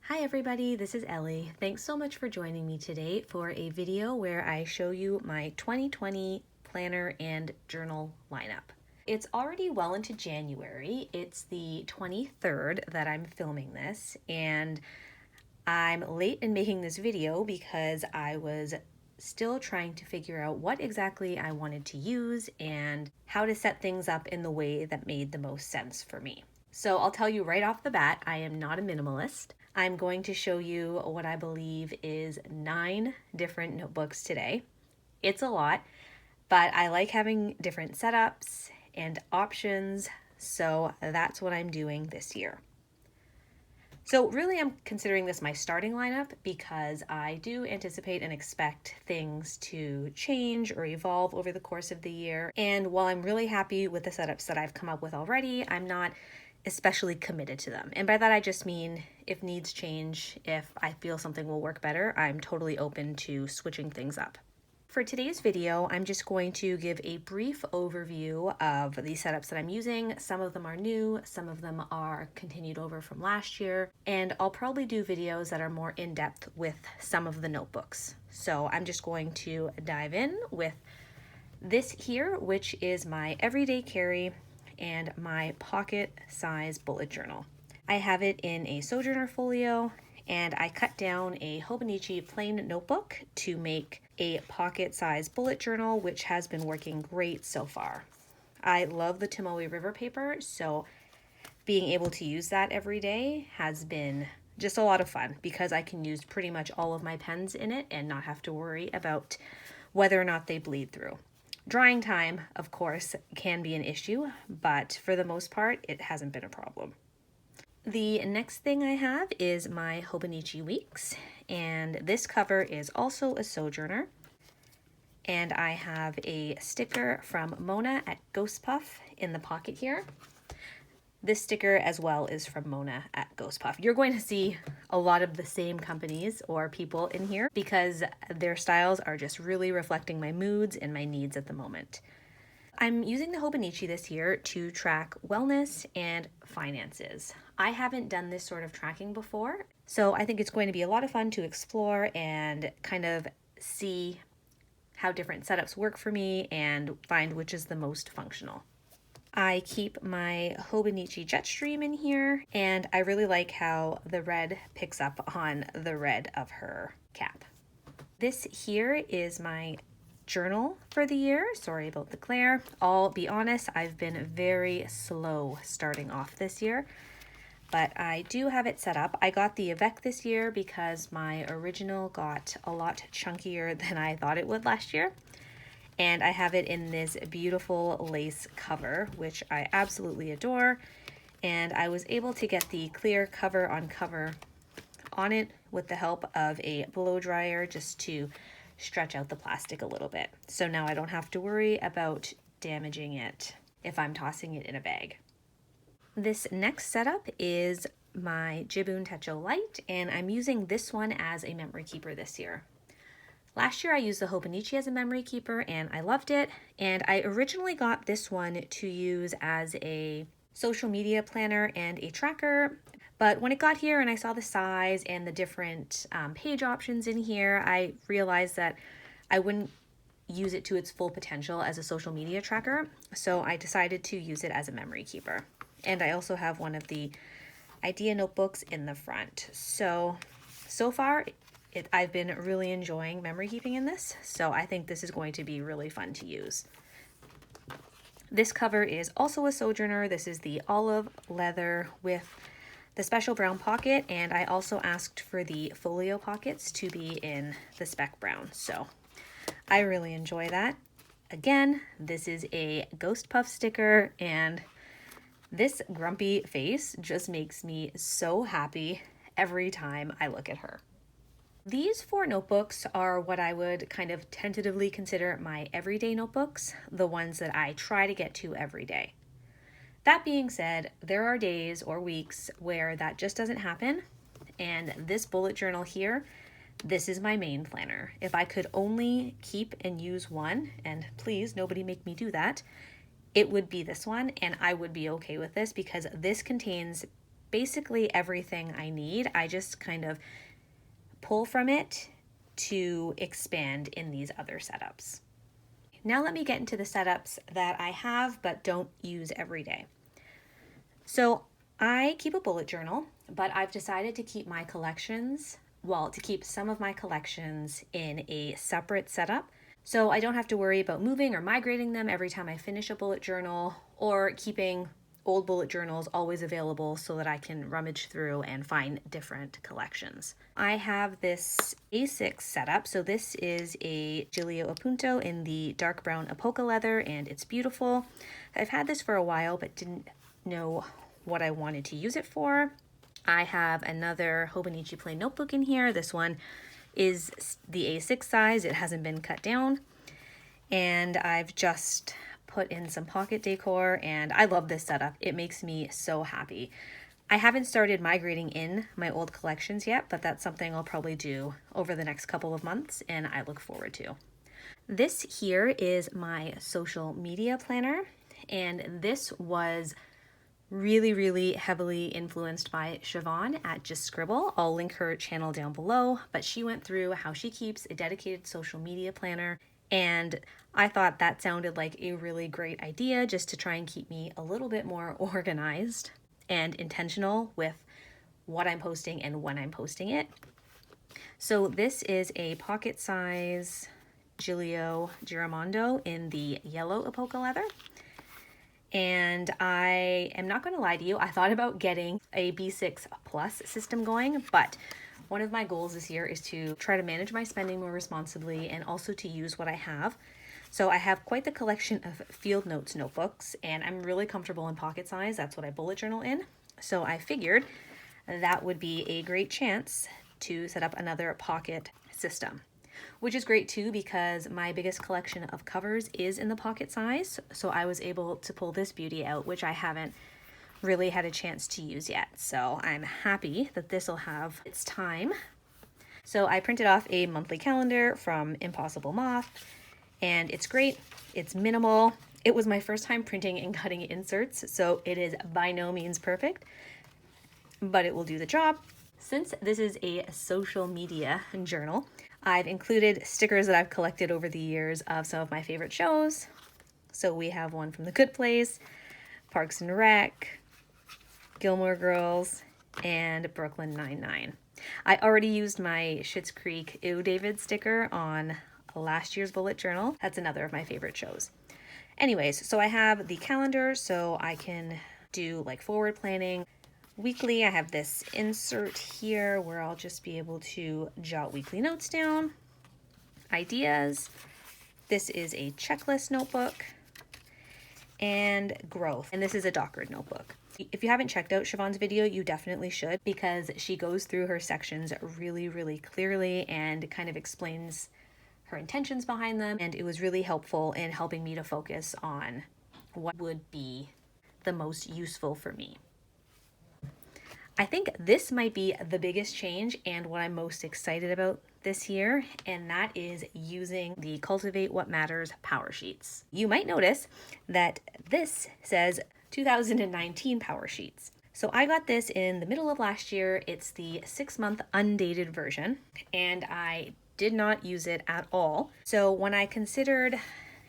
Hi everybody, this is Ellie. Thanks so much for joining me today for a video where I show you my 2020 planner and journal lineup. It's already well into January. It's the 23rd that I'm filming this, and I'm late in making this video because I was still trying to figure out what exactly I wanted to use and how to set things up in the way that made the most sense for me. So I'll tell you right off the bat, I am not a minimalist. I'm going to show you what I believe is 9 different notebooks today. It's a lot, but I like having different setups and options, so that's what I'm doing this year. So really I'm considering this my starting lineup because I do anticipate and expect things to change or evolve over the course of the year. And while I'm really happy with the setups that I've come up with already, I'm not especially committed to them. And by that I just mean if needs change, if I feel something will work better, I'm totally open to switching things up. For today's video, I'm just going to give a brief overview of the setups that I'm using. Some of them are new, some of them are continued over from last year, and I'll probably do videos that are more in-depth with some of the notebooks. So I'm just going to dive in with this here, which is my everyday carry and my pocket size bullet journal. I have it in a Sojourner folio, and I cut down a Hobonichi plain notebook to make a pocket size bullet journal, which has been working great so far. I love the Tomoe River paper, so being able to use that every day has been just a lot of fun because I can use pretty much all of my pens in it and not have to worry about whether or not they bleed through. Drying time, of course, can be an issue, but for the most part, it hasn't been a problem. The next thing I have is my Hobonichi Weeks, and this cover is also a Sojourner. And I have a sticker from Mona at ghostpuff in the pocket here. This sticker as well is from Mona at ghostpuff. You're going to see a lot of the same companies or people in here because their styles are just really reflecting my moods and my needs at the moment. I'm using the Hobonichi this year to track wellness and finances. I haven't done this sort of tracking before, so I think it's going to be a lot of fun to explore and kind of see how different setups work for me and find which is the most functional. I keep my Hobonichi Jetstream in here, and I really like how the red picks up on the red of her cap. This here is my journal for the year. Sorry about the glare. I'll be honest, I've been very slow starting off this year, but I do have it set up. I got the Avec this year because my original got a lot chunkier than I thought it would last year. And I have it in this beautiful lace cover, which I absolutely adore. And I was able to get the clear cover on it with the help of a blow dryer just to stretch out the plastic a little bit. So now I don't have to worry about damaging it if I'm tossing it in a bag. This next setup is my Jibun Techo Lite, and I'm using this one as a memory keeper this year. Last year I used the Hobonichi as a memory keeper and I loved it, and I originally got this one to use as a social media planner and a tracker, but when it got here and I saw the size and the different page options in here, I realized that I wouldn't use it to its full potential as a social media tracker, so I decided to use it as a memory keeper. And I also have one of the idea notebooks in the front. So far, I've been really enjoying memory keeping in this, so I think this is going to be really fun to use. This cover is also a Sojourner. This is the olive leather with the special brown pocket, and I also asked for the folio pockets to be in the Spec brown, so I really enjoy that. Again, this is a ghostpuff sticker, and this grumpy face just makes me so happy every time I look at her. These 4 notebooks are what I would kind of tentatively consider my everyday notebooks, the ones that I try to get to every day. That being said, there are days or weeks where that just doesn't happen, and this bullet journal here, this is my main planner. If I could only keep and use one, and please nobody make me do that, it would be this one, and I would be okay with this because this contains basically everything I need. I just kind of pull from it to expand in these other setups. Now let me get into the setups that I have but don't use every day. So I keep a bullet journal, but I've decided to keep my collections, to keep some of my collections in a separate setup. So I don't have to worry about moving or migrating them every time I finish a bullet journal, or keeping old bullet journals always available so that I can rummage through and find different collections. I have this A6 setup. So this is a Giglio Appunto in the dark brown Apoca leather, and it's beautiful. I've had this for a while but didn't know what I wanted to use it for. I have another Hobonichi plain notebook in here. This one is the A6 size. It hasn't been cut down. And I've just put in some pocket decor, and I love this setup. It makes me so happy. I haven't started migrating in my old collections yet, but that's something I'll probably do over the next couple of months, and I look forward to. This here is my social media planner, and this was really heavily influenced by Shivaun at Just Scribble. I'll link her channel down below, but she went through how she keeps a dedicated social media planner, and I thought that sounded like a really great idea just to try and keep me a little bit more organized and intentional with what I'm posting and when I'm posting it. So this is a pocket size Giglio Giramondo in the yellow Apoca leather. And I am not going to lie to you, I thought about getting a B6 Plus system going, but one of my goals this year is to try to manage my spending more responsibly and also to use what I have. So I have quite the collection of field notes notebooks, and I'm really comfortable in pocket size. That's what I bullet journal in. So I figured that would be a great chance to set up another pocket system, which is great too because my biggest collection of covers is in the pocket size. So I was able to pull this beauty out, which I haven't really had a chance to use yet. So I'm happy that this will have its time. So I printed off a monthly calendar from Impossible Moth, and it's great. It's minimal. It was my first time printing and cutting inserts, so it is by no means perfect, but it will do the job. Since this is a social media journal, I've included stickers that I've collected over the years of some of my favorite shows. So we have one from The Good Place, Parks and Rec, Gilmore Girls, and Brooklyn Nine-Nine. I already used my Schitt's Creek Ew David sticker on last year's bullet journal. That's another of my favorite shows. Anyways, so I have the calendar so I can do like forward planning. Weekly, I have this insert here where I'll just be able to jot weekly notes down, ideas. This is a checklist notebook, and growth. And this is a dockered notebook. If you haven't checked out Shivaun's video, you definitely should, because she goes through her sections really clearly and kind of explains her intentions behind them. And it was really helpful in helping me to focus on what would be the most useful for me. I think this might be the biggest change and what I'm most excited about this year, and that is using the Cultivate What Matters Power Sheets. You might notice that this says 2019 Power Sheets. So I got this in the middle of last year. It's the 6-month undated version, and I did not use it at all. So when I considered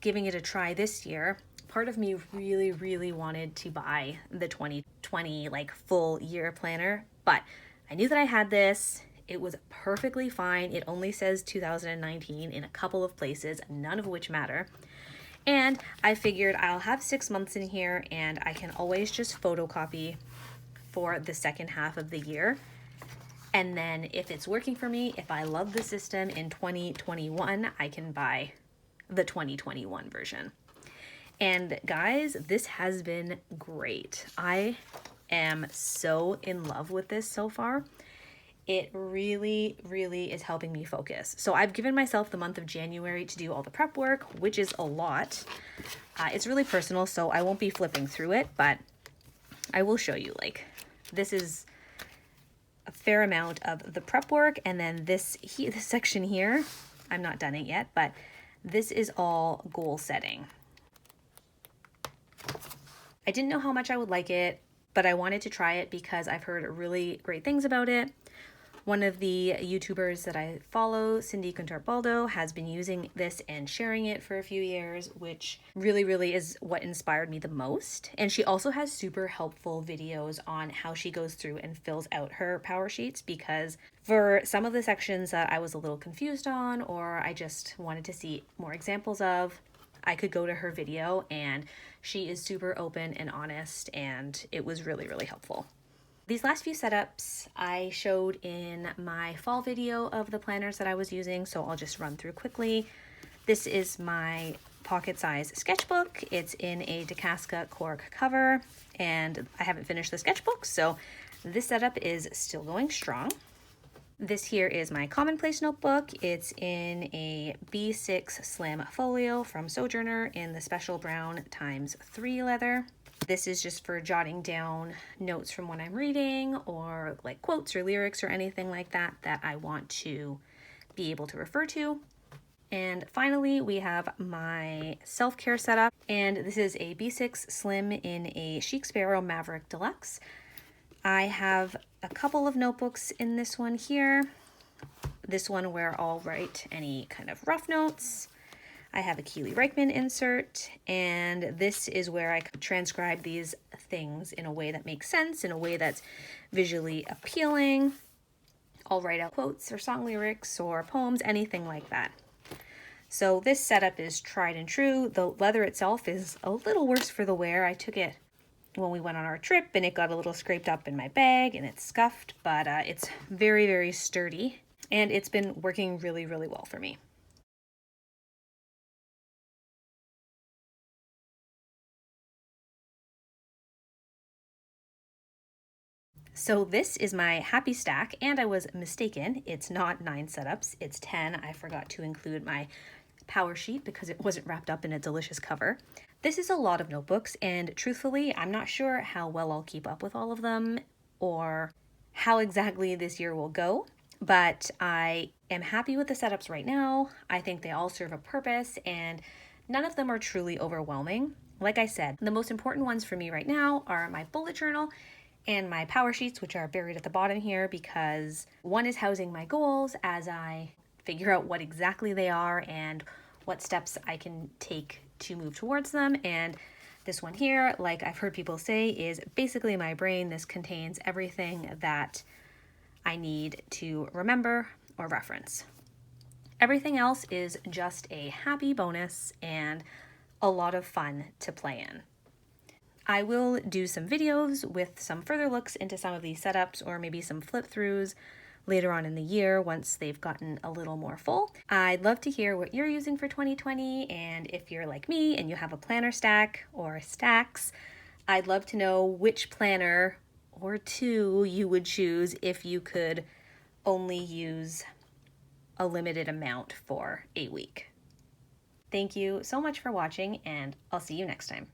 giving it a try this year, part of me really wanted to buy the 2020 like full year planner, but I knew that I had this. It was perfectly fine. It only says 2019 in a couple of places, none of which matter. And I figured I'll have 6 months in here and I can always just photocopy for the second half of the year. And then if it's working for me, if I love the system in 2021, I can buy the 2021 version. And guys, this has been great. I am so in love with this so far. It really is helping me focus. So I've given myself the month of January to do all the prep work, which is a lot. It's really personal, so I won't be flipping through it, but I will show you. Like, this is a fair amount of the prep work, and then this section here, I'm not done it yet, but this is all goal setting. I didn't know how much I would like it, but I wanted to try it because I've heard really great things about it. One of the YouTubers that I follow, Cindy Guentert-Baldo, has been using this and sharing it for a few years, which really is what inspired me the most. And she also has super helpful videos on how she goes through and fills out her power sheets, because for some of the sections that I was a little confused on, or I just wanted to see more examples of, I could go to her video, and she is super open and honest, and it was really helpful. These last few setups I showed in my fall video of the planners that I was using, so I'll just run through quickly. This is my pocket size sketchbook. It's in a Dacasca cork cover, and I haven't finished the sketchbook, so this setup is still going strong. This here is my commonplace notebook. It's in a B6 slim folio from Sojourner in the special brown ×3 leather. This is just for jotting down notes from what I'm reading, or like quotes or lyrics or anything like that that I want to be able to refer to. And finally, we have my self-care setup, and this is a B6 slim in a Chic Sparrow Maverick Deluxe. I have a couple of notebooks in this one here. This one where I'll write any kind of rough notes. I have a Keely Reichman insert, and this is where I could transcribe these things in a way that makes sense, in a way that's visually appealing. I'll write out quotes or song lyrics or poems, anything like that. So this setup is tried and true. The leather itself is a little worse for the wear. I took it when we went on our trip, and it got a little scraped up in my bag, and it's scuffed, but it's very sturdy, and it's been working really well for me. So this is my happy stack, and I was mistaken. It's not 9 setups, it's 10. I forgot to include my power sheet because it wasn't wrapped up in a delicious cover. This is a lot of notebooks, and truthfully, I'm not sure how well I'll keep up with all of them or how exactly this year will go, but I am happy with the setups right now. I think they all serve a purpose, and none of them are truly overwhelming. Like I said, the most important ones for me right now are my bullet journal and my power sheets, which are buried at the bottom here, because one is housing my goals as I figure out what exactly they are and what steps I can take to move towards them. And this one here, like I've heard people say, is basically my brain. This contains everything that I need to remember or reference. Everything else is just a happy bonus and a lot of fun to play in. I will do some videos with some further looks into some of these setups, or maybe some flip throughs later on in the year once they've gotten a little more full. I'd love to hear what you're using for 2020, and if you're like me and you have a planner stack or stacks, I'd love to know which planner or two you would choose if you could only use a limited amount for a week. Thank you so much for watching, and I'll see you next time.